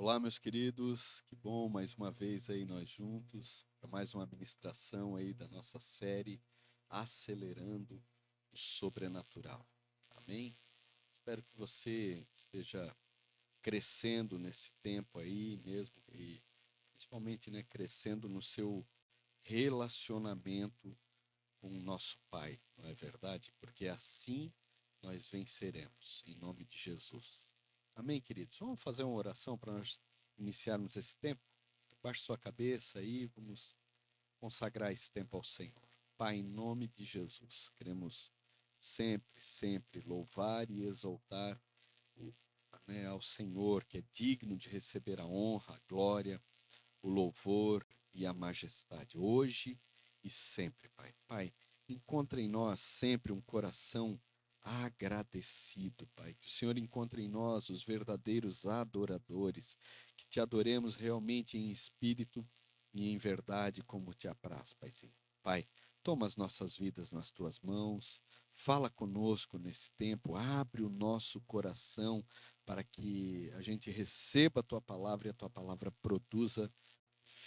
Olá, meus queridos, que bom mais uma vez aí nós juntos para mais uma ministração aí da nossa série Acelerando o Sobrenatural. Amém? Espero que você esteja crescendo nesse tempo aí mesmo e principalmente, né, crescendo no seu relacionamento com o nosso Pai, não é verdade? Porque assim nós venceremos, em nome de Jesus. Amém, queridos? Vamos fazer uma oração para nós iniciarmos esse tempo? Baixe sua cabeça aí, vamos consagrar esse tempo ao Senhor. Pai, em nome de Jesus, queremos sempre louvar e exaltar ao Senhor, que é digno de receber a honra, a glória, o louvor e a majestade, hoje e sempre, Pai. Pai, encontre em nós sempre um coração agradecido, Pai. Que o Senhor encontre em nós os verdadeiros adoradores, que te adoremos realmente em espírito e em verdade, como te apraz, Paizinho. Pai, toma as nossas vidas nas tuas mãos, fala conosco nesse tempo, abre o nosso coração para que a gente receba a tua palavra e a tua palavra produza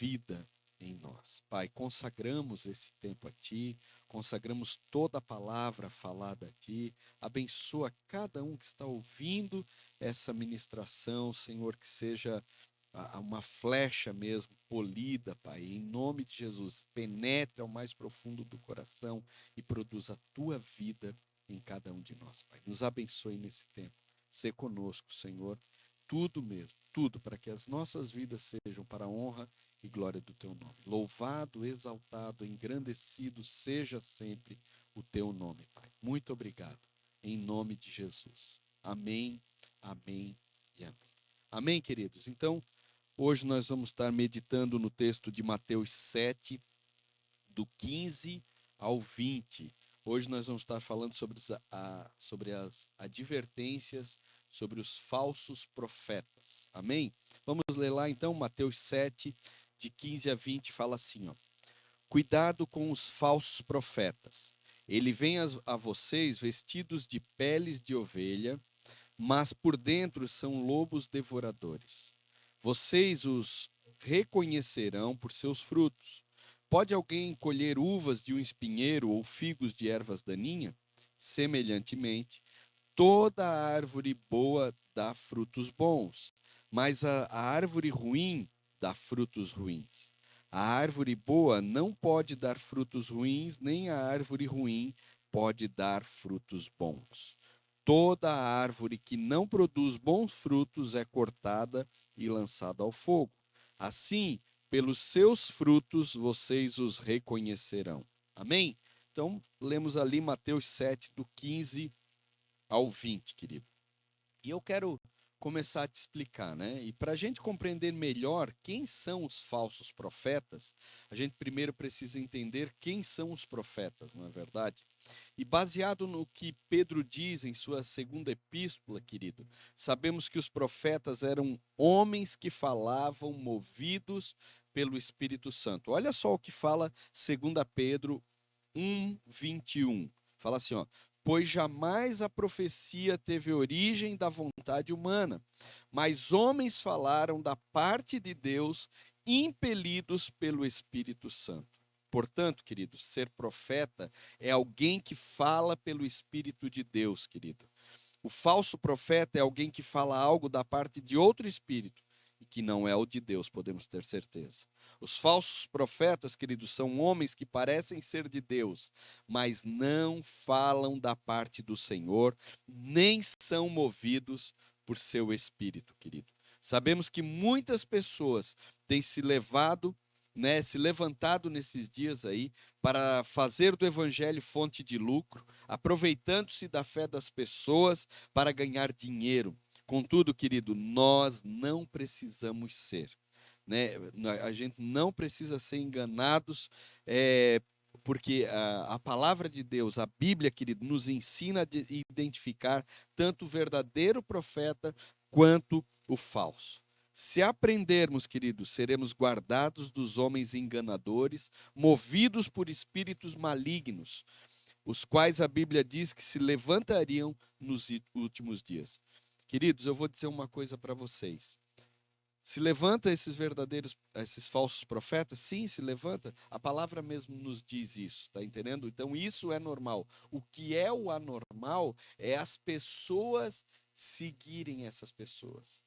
vida em nós. Pai, consagramos esse tempo a Ti, consagramos toda a palavra falada a Ti, abençoa cada um que está ouvindo essa ministração, Senhor, que seja uma flecha mesmo, polida, Pai, em nome de Jesus, penetre ao mais profundo do coração e produza a Tua vida em cada um de nós, Pai. Nos abençoe nesse tempo, sê conosco, Senhor, tudo mesmo, tudo, para que as nossas vidas sejam para a honra e glória do teu nome. Louvado, exaltado, engrandecido seja sempre o teu nome, Pai. Muito obrigado, em nome de Jesus. Amém, amém e amém. Amém, queridos? Então, hoje nós vamos estar meditando no texto de Mateus 7, do 15 ao 20. Hoje nós vamos estar falando sobre as advertências, sobre os falsos profetas. Amém? Vamos ler lá então, Mateus 7, de 15 a 20, fala assim, ó. Cuidado com os falsos profetas. Ele vem a vocês vestidos de peles de ovelha, mas por dentro são lobos devoradores. Vocês os reconhecerão por seus frutos. Pode alguém colher uvas de um espinheiro ou figos de ervas daninhas? Semelhantemente, toda árvore boa dá frutos bons, mas a árvore ruim dá frutos ruins. A árvore boa não pode dar frutos ruins, nem a árvore ruim pode dar frutos bons. Toda árvore que não produz bons frutos é cortada e lançada ao fogo. Assim, pelos seus frutos vocês os reconhecerão. Amém? Então, lemos ali Mateus 7, do 15 ao 20, querido. E eu quero começar a te explicar, né? E para a gente compreender melhor quem são os falsos profetas, a gente primeiro precisa entender quem são os profetas, não é verdade? E baseado no que Pedro diz em sua segunda epístola, querido, sabemos que os profetas eram homens que falavam movidos pelo Espírito Santo. Olha só o que fala 2 Pedro 1:21. Fala assim, ó: pois jamais a profecia teve origem da vontade humana, mas homens falaram da parte de Deus, impelidos pelo Espírito Santo. Portanto, querido, ser profeta é alguém que fala pelo Espírito de Deus, querido. O falso profeta é alguém que fala algo da parte de outro espírito e que não é o de Deus, podemos ter certeza. Os falsos profetas, queridos, são homens que parecem ser de Deus, mas não falam da parte do Senhor, nem são movidos por seu espírito, querido. Sabemos que muitas pessoas têm se levantado nesses dias aí para fazer do evangelho fonte de lucro, aproveitando-se da fé das pessoas para ganhar dinheiro. Contudo, querido, nós não precisamos ser, né? A gente não precisa ser enganados, porque a palavra de Deus, a Bíblia, querido, nos ensina a identificar tanto o verdadeiro profeta quanto o falso. Se aprendermos, queridos, seremos guardados dos homens enganadores, movidos por espíritos malignos, os quais a Bíblia diz que se levantariam nos últimos dias. Queridos, eu vou dizer uma coisa para vocês. Se levanta esses falsos profetas? Sim, se levanta. A palavra mesmo nos diz isso, tá entendendo? Então isso é normal. O que é o anormal é as pessoas seguirem essas pessoas,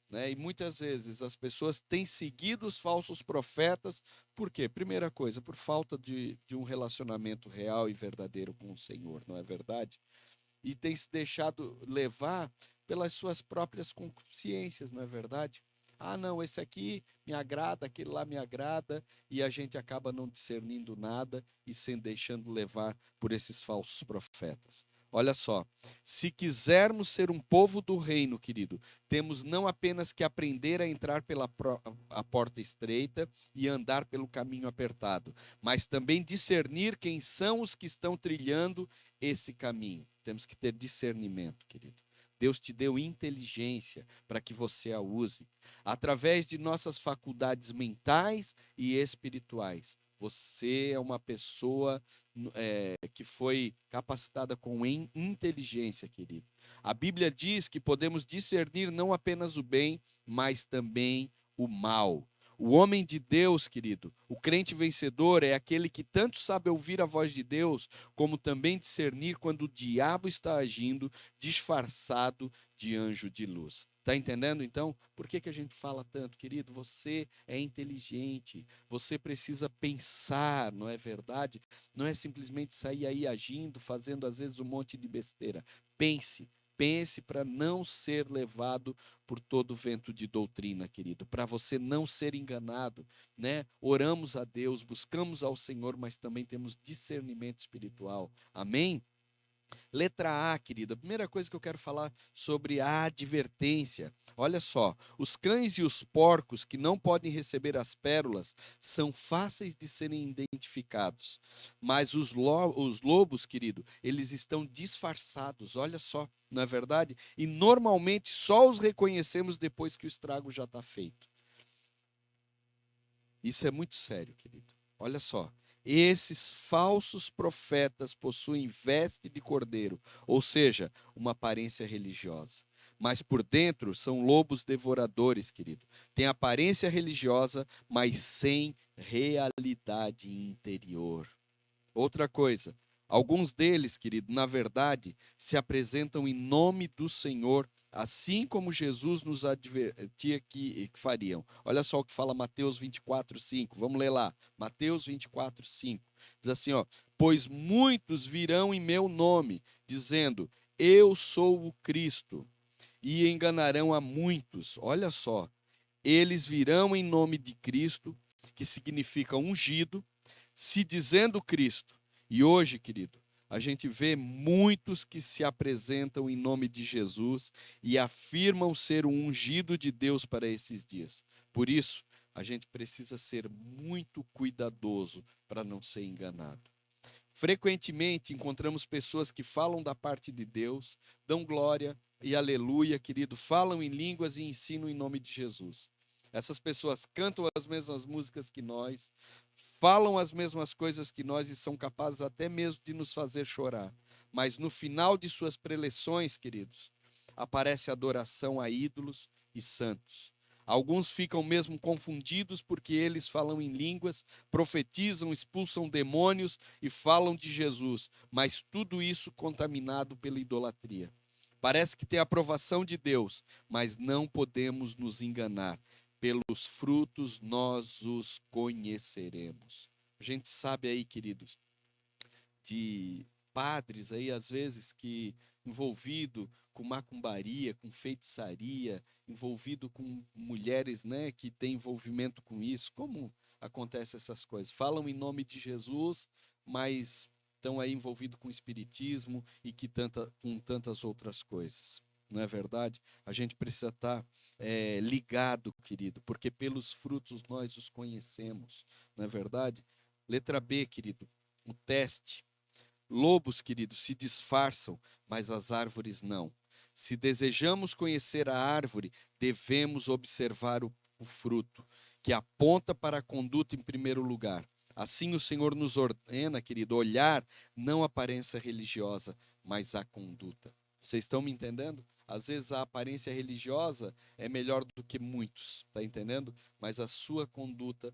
né? E muitas vezes as pessoas têm seguido os falsos profetas, por quê? Primeira coisa, por falta de um relacionamento real e verdadeiro com o Senhor, não é verdade? E tem se deixado levar pelas suas próprias consciências, não é verdade? Ah, não, esse aqui me agrada, aquele lá me agrada, e a gente acaba não discernindo nada e se deixando levar por esses falsos profetas. Olha só, se quisermos ser um povo do reino, querido, temos não apenas que aprender a entrar pela a porta estreita e andar pelo caminho apertado, mas também discernir quem são os que estão trilhando esse caminho. Temos que ter discernimento, querido. Deus te deu inteligência para que você a use. Através de nossas faculdades mentais e espirituais. Você é uma pessoa que foi capacitada com inteligência, querido. A Bíblia diz que podemos discernir não apenas o bem, mas também o mal. O homem de Deus, querido, o crente vencedor é aquele que tanto sabe ouvir a voz de Deus, como também discernir quando o diabo está agindo disfarçado de anjo de luz. Está entendendo, então? Por que a gente fala tanto, querido? Você é inteligente, você precisa pensar, não é verdade? Não é simplesmente sair aí agindo, fazendo às vezes um monte de besteira. Pense, pense para não ser levado por todo vento de doutrina, querido, para você não ser enganado, né? Oramos a Deus, buscamos ao Senhor, mas também temos discernimento espiritual. Amém? Letra A, querida, a primeira coisa que eu quero falar sobre a advertência. Olha só, os cães e os porcos que não podem receber as pérolas são fáceis de serem identificados, mas os lobos, querido, eles estão disfarçados, olha só, não é verdade? E normalmente só os reconhecemos depois que o estrago já está feito. Isso é muito sério, querido. Olha só. Esses falsos profetas possuem veste de cordeiro, ou seja, uma aparência religiosa. Mas por dentro são lobos devoradores, querido. Tem aparência religiosa, mas sem realidade interior. Outra coisa, alguns deles, querido, na verdade, se apresentam em nome do Senhor, assim como Jesus nos advertia que fariam. Olha só o que fala Mateus 24:5. Vamos ler lá. Mateus 24:5. Diz assim, ó: pois muitos virão em meu nome, dizendo: eu sou o Cristo, e enganarão a muitos. Olha só, eles virão em nome de Cristo, que significa ungido, se dizendo Cristo. E hoje, querido, a gente vê muitos que se apresentam em nome de Jesus e afirmam ser o ungido de Deus para esses dias. Por isso, a gente precisa ser muito cuidadoso para não ser enganado. Frequentemente encontramos pessoas que falam da parte de Deus, dão glória e aleluia, querido, falam em línguas e ensinam em nome de Jesus. Essas pessoas cantam as mesmas músicas que nós, falam as mesmas coisas que nós e são capazes até mesmo de nos fazer chorar. Mas no final de suas preleções, queridos, aparece adoração a ídolos e santos. Alguns ficam mesmo confundidos porque eles falam em línguas, profetizam, expulsam demônios e falam de Jesus, mas tudo isso contaminado pela idolatria. Parece que tem a aprovação de Deus, mas não podemos nos enganar. Pelos frutos nós os conheceremos. A gente sabe aí, queridos, de padres aí, às vezes, que envolvido com macumbaria, com feitiçaria, envolvido com mulheres, né, que têm envolvimento com isso. Como acontecem essas coisas? Falam em nome de Jesus, mas estão aí envolvidos com espiritismo e com tantas outras coisas. Não é verdade? A gente precisa estar ligado, querido, porque pelos frutos nós os conhecemos. Não é verdade? Letra B, querido, o teste. Lobos, queridos, se disfarçam, mas as árvores não. Se desejamos conhecer a árvore, devemos observar o fruto, que aponta para a conduta em primeiro lugar. Assim o Senhor nos ordena, querido, olhar não a aparência religiosa, mas a conduta. Vocês estão me entendendo? Às vezes a aparência religiosa é melhor do que muitos, tá entendendo? Mas a sua conduta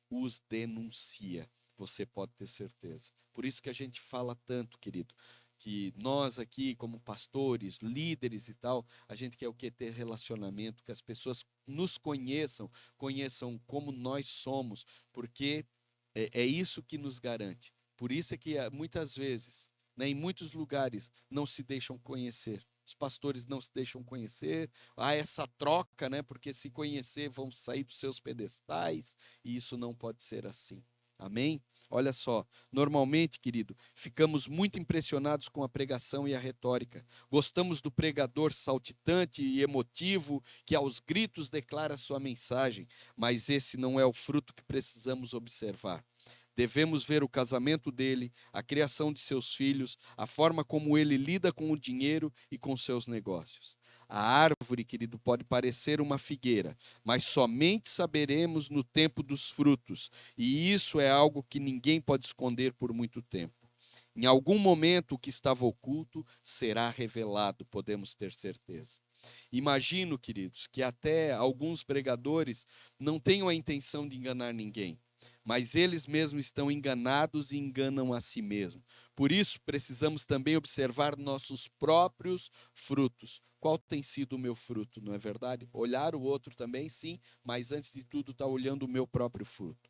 os denuncia. Você pode ter certeza. Por isso que a gente fala tanto, querido, que nós aqui, como pastores, líderes e tal, a gente quer o quê? Ter relacionamento, que as pessoas nos conheçam, conheçam como nós somos, porque é isso que nos garante. Por isso é que muitas vezes, né, em muitos lugares, não se deixam conhecer. Os pastores não se deixam conhecer. Há essa troca, né? Porque se conhecer vão sair dos seus pedestais, e isso não pode ser assim. Amém? Olha só, normalmente, querido, ficamos muito impressionados com a pregação e a retórica. Gostamos do pregador saltitante e emotivo que aos gritos declara sua mensagem, mas esse não é o fruto que precisamos observar. Devemos ver o casamento dele, a criação de seus filhos, a forma como ele lida com o dinheiro e com seus negócios. A árvore, querido, pode parecer uma figueira, mas somente saberemos no tempo dos frutos, e isso é algo que ninguém pode esconder por muito tempo. Em algum momento, o que estava oculto será revelado, podemos ter certeza. Imagino, queridos, que até alguns pregadores não tenham a intenção de enganar ninguém, mas eles mesmos estão enganados e enganam a si mesmos. Por isso, precisamos também observar nossos próprios frutos. Qual tem sido o meu fruto, não é verdade? Olhar o outro também, sim, mas antes de tudo, está olhando o meu próprio fruto.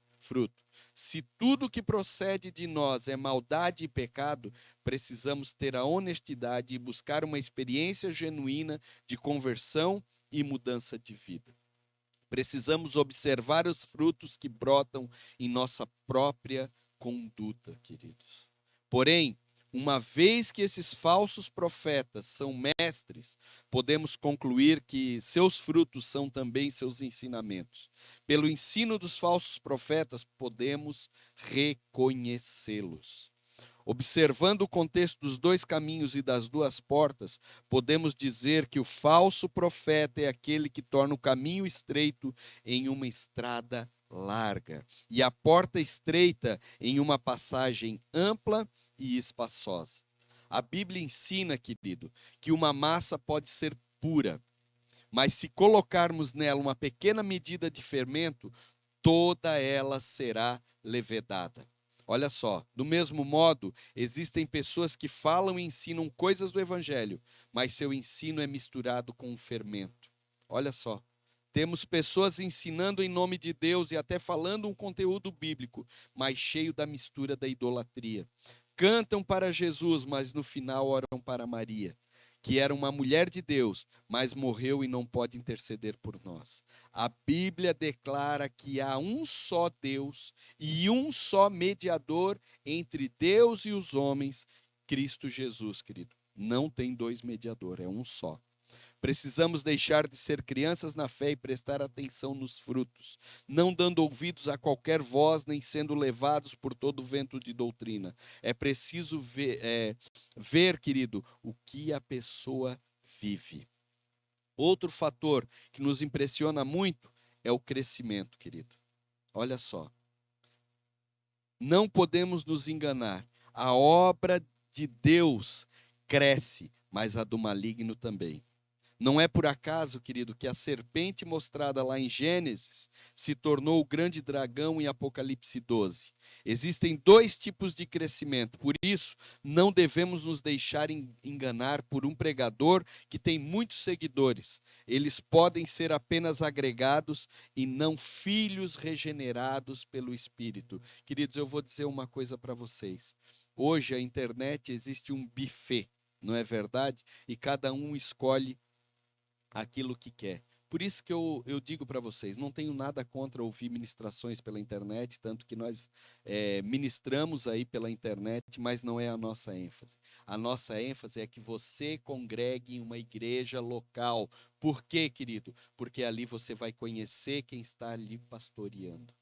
Se tudo que procede de nós é maldade e pecado, precisamos ter a honestidade e buscar uma experiência genuína de conversão e mudança de vida. Precisamos observar os frutos que brotam em nossa própria conduta, queridos. Porém, uma vez que esses falsos profetas são mestres, podemos concluir que seus frutos são também seus ensinamentos. Pelo ensino dos falsos profetas, podemos reconhecê-los. Observando o contexto dos dois caminhos e das duas portas, podemos dizer que o falso profeta é aquele que torna o caminho estreito em uma estrada larga e a porta estreita em uma passagem ampla e espaçosa. A Bíblia ensina, querido, que uma massa pode ser pura, mas se colocarmos nela uma pequena medida de fermento, toda ela será levedada. Olha só, do mesmo modo, existem pessoas que falam e ensinam coisas do Evangelho, mas seu ensino é misturado com um fermento. Olha só, temos pessoas ensinando em nome de Deus e até falando um conteúdo bíblico, mas cheio da mistura da idolatria. Cantam para Jesus, mas no final oram para Maria, que era uma mulher de Deus, mas morreu e não pode interceder por nós. A Bíblia declara que há um só Deus e um só mediador entre Deus e os homens, Cristo Jesus, querido. Não tem dois mediadores, é um só. Precisamos deixar de ser crianças na fé e prestar atenção nos frutos, não dando ouvidos a qualquer voz, nem sendo levados por todo vento de doutrina. É preciso ver, querido, o que a pessoa vive. Outro fator que nos impressiona muito é o crescimento, querido. Olha só. Não podemos nos enganar. A obra de Deus cresce, mas a do maligno também. Não é por acaso, querido, que a serpente mostrada lá em Gênesis se tornou o grande dragão em Apocalipse 12. Existem dois tipos de crescimento, por isso não devemos nos deixar enganar por um pregador que tem muitos seguidores. Eles podem ser apenas agregados e não filhos regenerados pelo Espírito. Queridos, eu vou dizer uma coisa para vocês. Hoje a internet existe um buffet, não é verdade? E cada um escolhe aquilo que quer. Por isso que eu digo para vocês, não tenho nada contra ouvir ministrações pela internet, tanto que nós ministramos aí pela internet, mas não é a nossa ênfase. A nossa ênfase é que você congregue em uma igreja local. Por quê, querido? Porque ali você vai conhecer quem está ali pastoreando.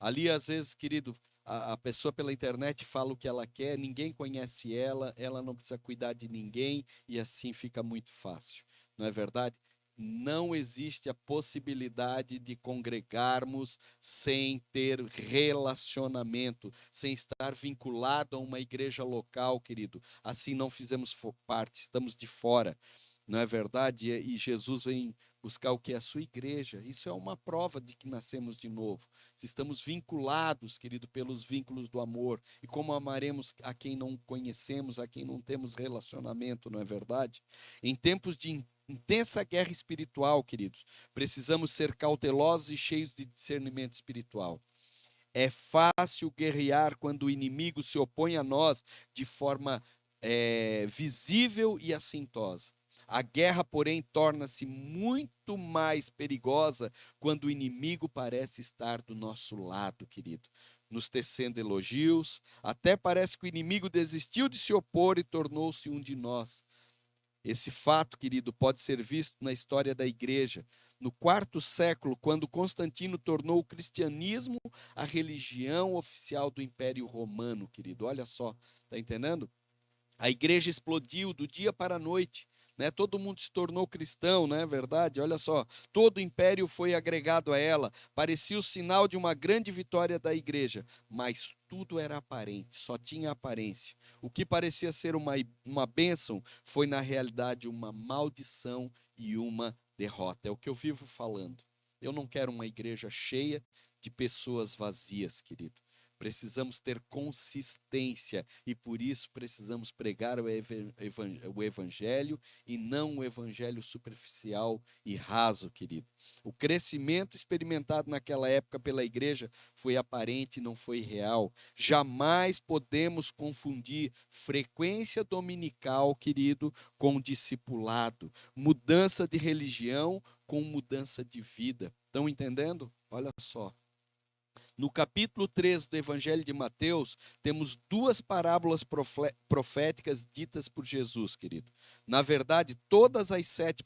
Ali, às vezes, querido, a pessoa pela internet fala o que ela quer, ninguém conhece ela, ela não precisa cuidar de ninguém e assim fica muito fácil. Não é verdade? Não existe a possibilidade de congregarmos sem ter relacionamento, sem estar vinculado a uma igreja local, querido. Assim não fizemos parte, estamos de fora. não é verdade? E Jesus vem buscar o que é a sua igreja. Isso é uma prova de que nascemos de novo. Se estamos vinculados, querido, pelos vínculos do amor. E como amaremos a quem não conhecemos, a quem não temos relacionamento, não é verdade? Em tempos de intensa guerra espiritual, queridos, precisamos ser cautelosos e cheios de discernimento espiritual. É fácil guerrear quando o inimigo se opõe a nós de forma visível e assintosa. A guerra, porém, torna-se muito mais perigosa quando o inimigo parece estar do nosso lado, querido, nos tecendo elogios. Até parece que o inimigo desistiu de se opor e tornou-se um de nós. Esse fato, querido, pode ser visto na história da igreja. No quarto século, quando Constantino tornou o cristianismo a religião oficial do Império Romano, querido. Olha só, tá entendendo? A igreja explodiu do dia para a noite, né? Todo mundo se tornou cristão, não é verdade? Olha só, todo o império foi agregado a ela. Parecia o sinal de uma grande vitória da igreja, mas tudo era aparente, só tinha aparência. O que parecia ser uma bênção foi, na realidade, uma maldição e uma derrota. É o que eu vivo falando. Eu não quero uma igreja cheia de pessoas vazias, querido. Precisamos ter consistência e por isso precisamos pregar o evangelho e não o evangelho superficial e raso, querido. O crescimento experimentado naquela época pela igreja foi aparente e não foi real. Jamais podemos confundir frequência dominical, querido, com discipulado, mudança de religião com mudança de vida. Estão entendendo? Olha só. No capítulo 3 do Evangelho de Mateus, temos duas parábolas proféticas ditas por Jesus, querido. Na verdade, todas as 7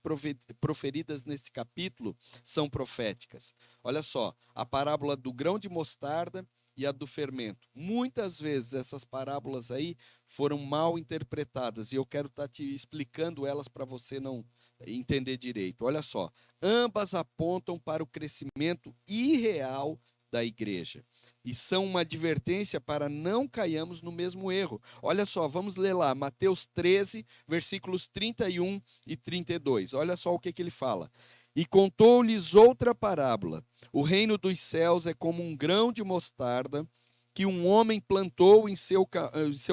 proferidas nesse capítulo são proféticas. Olha só, a parábola do grão de mostarda e a do fermento. Muitas vezes essas parábolas aí foram mal interpretadas e eu quero estar te explicando elas para você não entender direito. Olha só, ambas apontam para o crescimento irreal da igreja. E são uma advertência para não caiamos no mesmo erro. Olha só, vamos ler lá, Mateus 13, versículos 31 e 32. Olha só o que ele fala. E contou-lhes outra parábola. O reino dos céus é como um grão de mostarda que um homem plantou em seu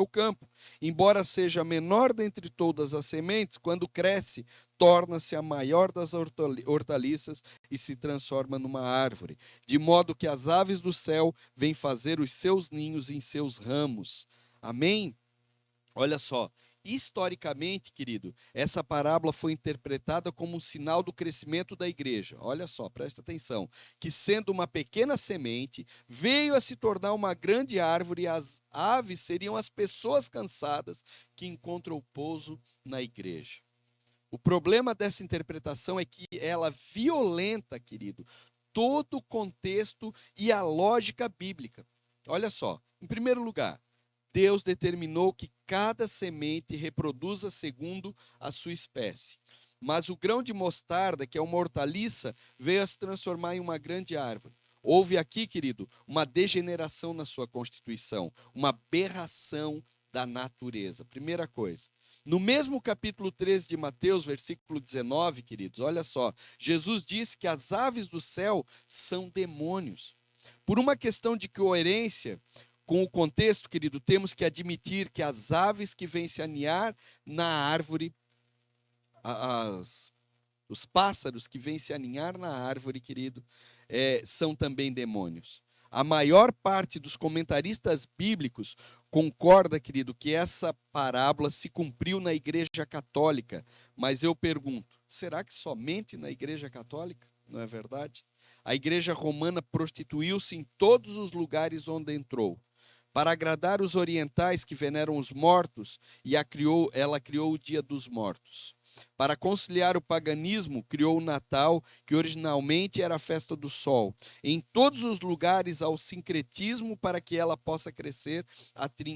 campo. Embora seja a menor dentre todas as sementes, quando cresce, torna-se a maior das hortaliças e se transforma numa árvore, de modo que as aves do céu vêm fazer os seus ninhos em seus ramos. Amém? Olha só, historicamente, querido, essa parábola foi interpretada como um sinal do crescimento da igreja. Olha só, presta atenção, que sendo uma pequena semente, veio a se tornar uma grande árvore e as aves seriam as pessoas cansadas que encontram pouso na igreja. O problema dessa interpretação é que ela violenta, querido, todo o contexto e a lógica bíblica. Olha só, em primeiro lugar, Deus determinou que cada semente reproduza segundo a sua espécie. Mas o grão de mostarda, que é uma hortaliça, veio a se transformar em uma grande árvore. Houve aqui, querido, uma degeneração na sua constituição, uma aberração da natureza. Primeira coisa. No mesmo capítulo 13 de Mateus, versículo 19, queridos, olha só, Jesus disse que as aves do céu são demônios. Por uma questão de coerência com o contexto, querido, temos que admitir que as aves que vêm se aninhar na árvore, os pássaros que vêm se aninhar na árvore, querido, são também demônios. A maior parte dos comentaristas bíblicos concorda, querido, que essa parábola se cumpriu na Igreja Católica. Mas eu pergunto, será que somente na Igreja Católica? Não é verdade? A Igreja Romana prostituiu-se em todos os lugares onde entrou. Para agradar os orientais que veneram os mortos, ela criou o Dia dos Mortos. Para conciliar o paganismo, criou o Natal, que originalmente era a festa do sol. Em todos os lugares há o sincretismo para que ela possa crescer,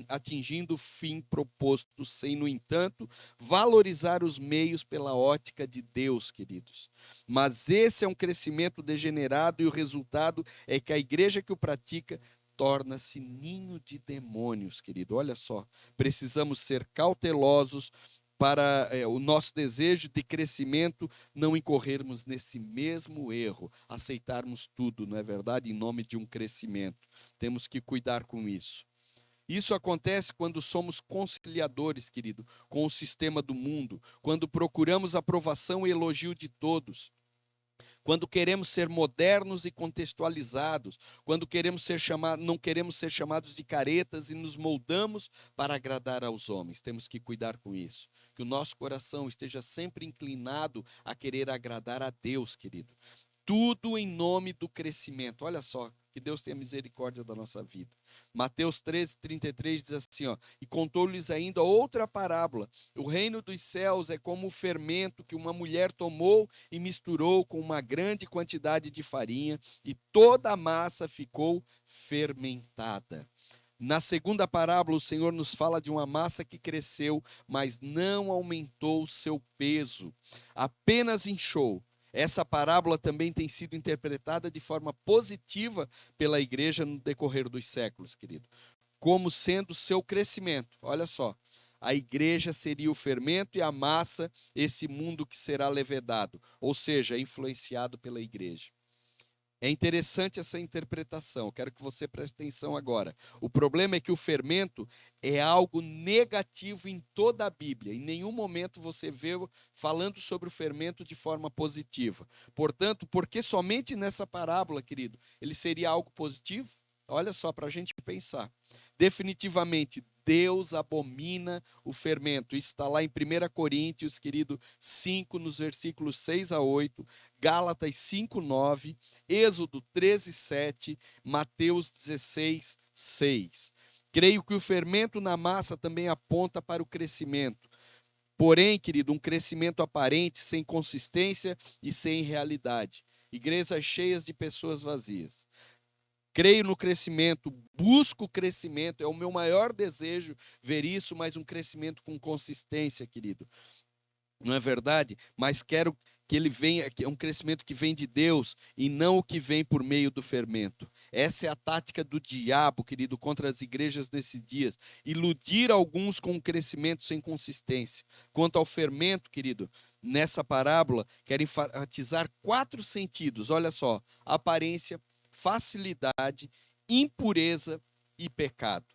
atingindo o fim proposto, sem, no entanto, valorizar os meios pela ótica de Deus, queridos. Mas esse é um crescimento degenerado e o resultado é que a igreja que o pratica torna-se ninho de demônios, querido. Olha só, precisamos ser cautelosos para o nosso desejo de crescimento, não incorrermos nesse mesmo erro, aceitarmos tudo, não é verdade? Em nome de um crescimento. Temos que cuidar com isso. Isso acontece quando somos conciliadores, querido, com o sistema do mundo, quando procuramos aprovação e elogio de todos, quando queremos ser modernos e contextualizados, quando não queremos ser chamados de caretas e nos moldamos para agradar aos homens. Temos que cuidar com isso. Que o nosso coração esteja sempre inclinado a querer agradar a Deus, querido. Tudo em nome do crescimento. Olha só, que Deus tenha misericórdia da nossa vida. Mateus 13:33 diz assim, ó, e contou-lhes ainda outra parábola. O reino dos céus é como o fermento que uma mulher tomou e misturou com uma grande quantidade de farinha, e toda a massa ficou fermentada. Na segunda parábola, o Senhor nos fala de uma massa que cresceu, mas não aumentou o seu peso, apenas inchou. Essa parábola também tem sido interpretada de forma positiva pela igreja no decorrer dos séculos, querido, como sendo seu crescimento. Olha só, a igreja seria o fermento e a massa, esse mundo que será levedado, ou seja, influenciado pela igreja. É interessante essa interpretação, quero que você preste atenção agora. O problema é que o fermento é algo negativo em toda a Bíblia. Em nenhum momento você vê falando sobre o fermento de forma positiva. Portanto, porque somente nessa parábola, querido, ele seria algo positivo? Olha só, para a gente pensar. Definitivamente, Deus abomina o fermento. Isso está lá em 1 Coríntios, querido, 5, nos versículos 6 a 8, Gálatas 5, 9, Êxodo 13, 7, Mateus 16, 6. Creio que o fermento na massa também aponta para o crescimento. Porém, querido, um crescimento aparente, sem consistência e sem realidade. Igrejas cheias de pessoas vazias. Creio no crescimento, busco o crescimento, é o meu maior desejo ver isso, mas um crescimento com consistência, querido. Não é verdade? Mas quero que ele venha, que é um crescimento que vem de Deus e não o que vem por meio do fermento. Essa é a tática do diabo, querido, contra as igrejas nesses dias. Iludir alguns com um crescimento sem consistência. Quanto ao fermento, querido, nessa parábola, quero enfatizar 4 sentidos. Olha só: aparência, facilidade, impureza e pecado.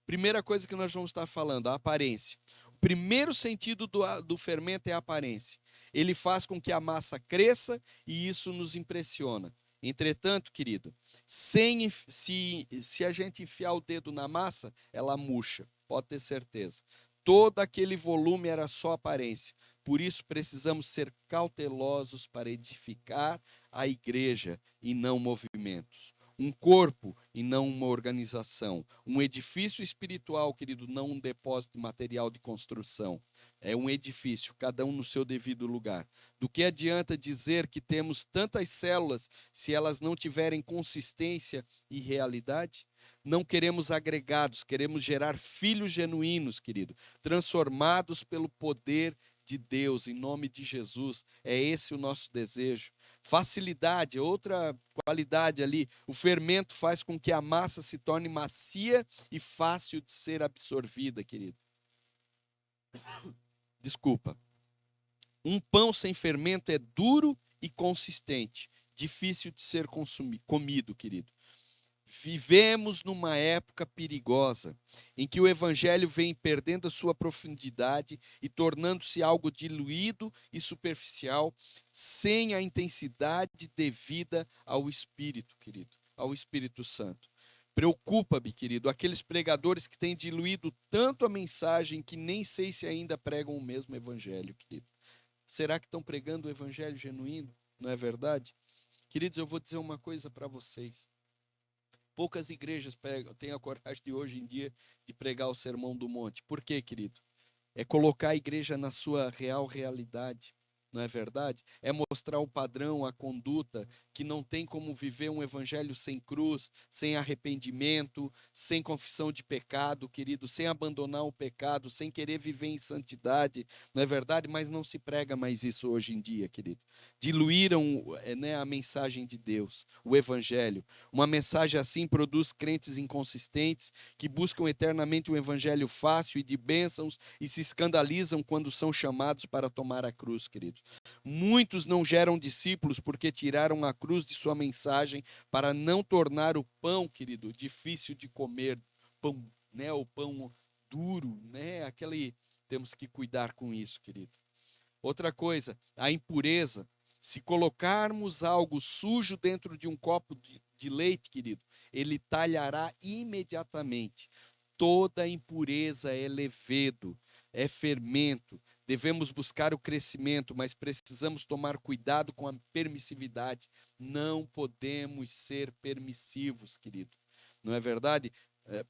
Primeira coisa que nós vamos estar falando, a aparência. O primeiro sentido do fermento é a aparência. Ele faz com que a massa cresça e isso nos impressiona. Entretanto, querido, se a gente enfiar o dedo na massa, ela murcha, pode ter certeza. Todo aquele volume era só aparência. Por isso precisamos ser cautelosos para edificar a igreja e não movimentos. Um corpo e não uma organização. Um edifício espiritual, querido, não um depósito de material de construção. É um edifício, cada um no seu devido lugar. Do que adianta dizer que temos tantas células se elas não tiverem consistência e realidade? Não queremos agregados, queremos gerar filhos genuínos, querido, transformados pelo poder de Deus, em nome de Jesus. É esse o nosso desejo. Facilidade, outra qualidade ali. O fermento faz com que a massa se torne macia e fácil de ser absorvida, querido. Desculpa. Um pão sem fermento é duro e consistente, difícil de ser comido, querido. Vivemos numa época perigosa, em que o evangelho vem perdendo a sua profundidade e tornando-se algo diluído e superficial, sem a intensidade devida ao Espírito, querido, ao Espírito Santo. Preocupa-me, querido, aqueles pregadores que têm diluído tanto a mensagem que nem sei se ainda pregam o mesmo evangelho, querido. Será que estão pregando o evangelho genuíno? Não é verdade? Queridos, eu vou dizer uma coisa para vocês. Poucas igrejas têm a coragem de hoje em dia de pregar o sermão do monte. Por quê, querido? É colocar a igreja na sua real realidade. não é verdade? É mostrar o padrão, a conduta, que não tem como viver um evangelho sem cruz, sem arrependimento, sem confissão de pecado, querido, sem abandonar o pecado, sem querer viver em santidade, não é verdade? Mas não se prega mais isso hoje em dia, querido. Diluíram, né, a mensagem de Deus, o evangelho. Uma mensagem assim produz crentes inconsistentes que buscam eternamente um evangelho fácil e de bênçãos e se escandalizam quando são chamados para tomar a cruz, querido. Muitos não geram discípulos porque tiraram a cruz de sua mensagem para não tornar o pão, querido, difícil de comer, pão, né, o pão duro, né, aquele, temos que cuidar com isso, querido. Outra coisa, a impureza. Se colocarmos algo sujo dentro de um copo de leite, querido, ele talhará imediatamente. Toda impureza é levedo, é fermento. Devemos buscar o crescimento, mas precisamos tomar cuidado com a permissividade. Não podemos ser permissivos, querido. Não é verdade?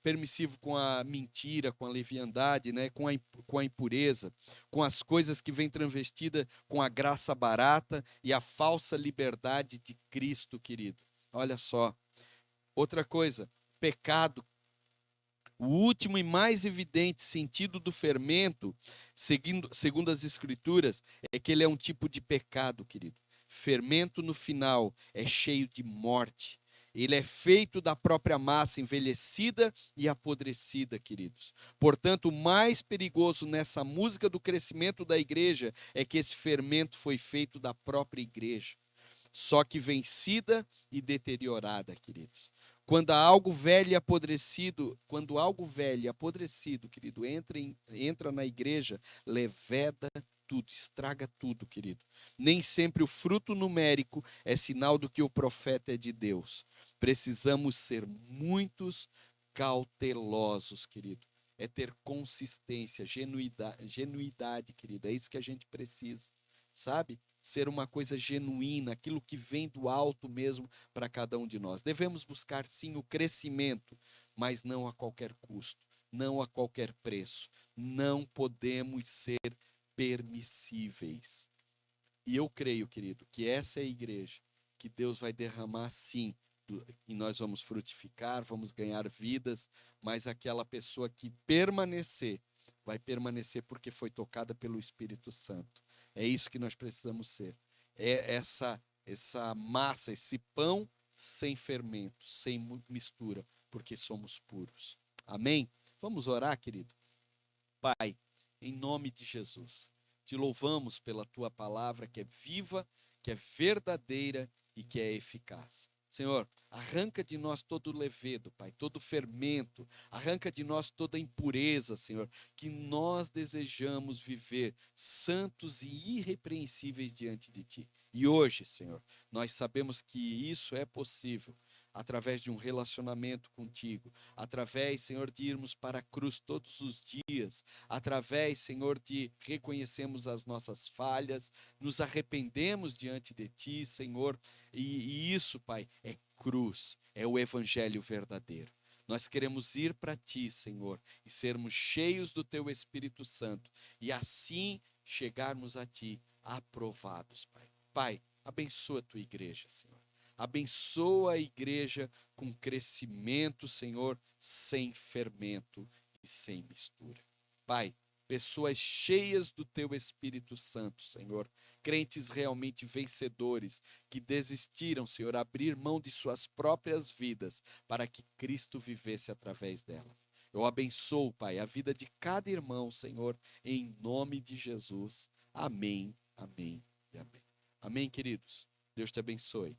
Permissivo com a mentira, com a leviandade, né? Com a impureza, com as coisas que vêm travestida com a graça barata e a falsa liberdade de Cristo, querido. Olha só. Outra coisa, pecado. O último e mais evidente sentido do fermento, segundo as Escrituras, é que ele é um tipo de pecado, querido. Fermento no final é cheio de morte. Ele é feito da própria massa envelhecida e apodrecida, queridos. Portanto, o mais perigoso nessa música do crescimento da igreja é que esse fermento foi feito da própria igreja, só que vencida e deteriorada, queridos. Quando algo velho e apodrecido, querido, entra na igreja, leveda tudo, estraga tudo, querido. Nem sempre o fruto numérico é sinal do que o profeta é de Deus. Precisamos ser muitos cautelosos, querido. É ter consistência, genuidade, querido. É isso que a gente precisa, sabe? Ser uma coisa genuína, aquilo que vem do alto mesmo para cada um de nós. Devemos buscar sim o crescimento, mas não a qualquer custo, não a qualquer preço. Não podemos ser permissíveis. E eu creio, querido, que essa é a igreja que Deus vai derramar sim, e nós vamos frutificar, vamos ganhar vidas, mas aquela pessoa que permanecer, vai permanecer porque foi tocada pelo Espírito Santo. É isso que nós precisamos ser. É essa massa, esse pão sem fermento, sem mistura, porque somos puros. Amém? Vamos orar, querido? Pai, em nome de Jesus, te louvamos pela tua palavra que é viva, que é verdadeira e que é eficaz. Senhor, arranca de nós todo o levedo, Pai, todo o fermento, arranca de nós toda a impureza, Senhor, que nós desejamos viver santos e irrepreensíveis diante de Ti. E hoje, Senhor, nós sabemos que isso é possível através de um relacionamento contigo, através, Senhor, de irmos para a cruz todos os dias, através, Senhor, de reconhecermos as nossas falhas, nos arrependemos diante de Ti, Senhor, e isso, Pai, é cruz, é o Evangelho verdadeiro. Nós queremos ir para Ti, Senhor, e sermos cheios do Teu Espírito Santo, e assim chegarmos a Ti aprovados, Pai. Pai, abençoa a Tua igreja, Senhor. Abençoa a igreja com crescimento, Senhor, sem fermento e sem mistura. Pai, pessoas cheias do Teu Espírito Santo, Senhor, crentes realmente vencedores, que desistiram, Senhor, abrir mão de suas próprias vidas para que Cristo vivesse através delas. Eu abençoo, Pai, a vida de cada irmão, Senhor, em nome de Jesus. Amém, amém e amém. Amém, queridos. Deus te abençoe.